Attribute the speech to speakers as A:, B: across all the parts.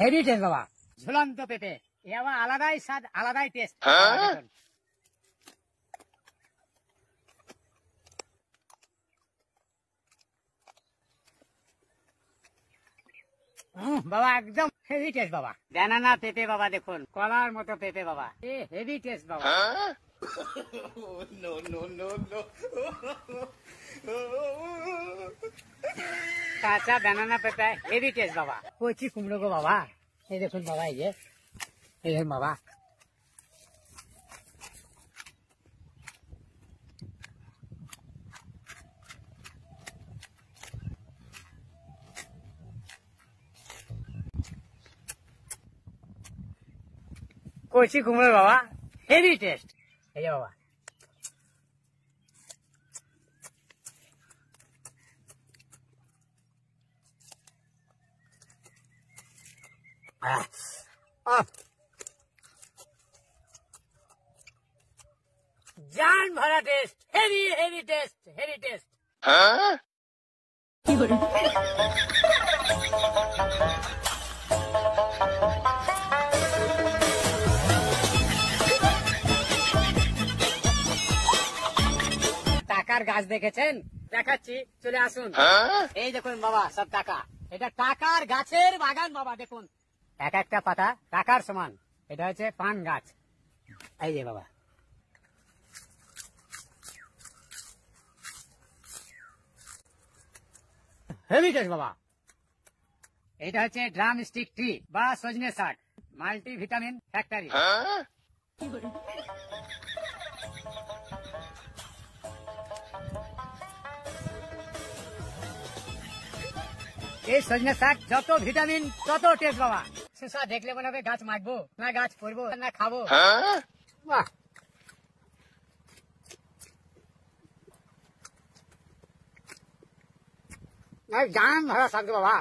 A: Heavy taste বাবা, ঝুলন্ত পেঁপে। এ আবার আলাদাই স্বাদ, আলাদাই টেস্ট। বাবা একদম হেভি টেস্ট বাবা। ব্যানানা পেঁপে বাবা, দেখুন কলার মতো পেঁপে বাবা, এ হেভি টেস্ট বাবা। কাঁচা ব্যানানা পেঁপে হেভি টেস্ট বাবা। কচি কুমড়ো গো বাবা, এই দেখুন বাবা, এই যে এই দেখুন বাবা। কচি কুমড়ো বাবা, হেভি টেস্ট। এই যে বাবা, জান ভরা test, heavy heavy taste, heavy taste. টাকার গাছ দেখেছেন? দেখাচ্ছি, চলে আসুন। এই দেখুন বাবা, সব টাকা। এটা টাকার গাছের বাগান বাবা, দেখুন এক একটা পাতা টাকার সমান। এটা হচ্ছে পান গাছ। এই যে বাবা, হেভি টেস্ট বাবা। এটা হচ্ছে ড্রাম স্টিক টি বা সজনে শাক, মাল্টি ভিটামিন ফ্যাক্টরি। এই সজনে শাক যত ভিটামিন তত টেস্ট বাবা। শসা দেখলে মনে হবে গাছ মাখবো না গাছ করবো না খাবো। বাহ, জান ভরা শাক বাবা।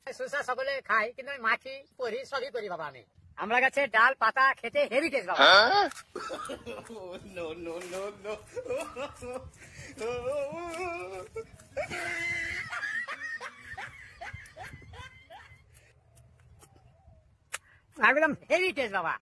A: শসা সকলে খাই, কিন্তু আমি মাখি করি, সবই করি বাবা আমি। আমরা গাছে ডাল পাতা খেতে হেভি টেস্ট বাবা। একদম হেভি টেস্ট বাবা।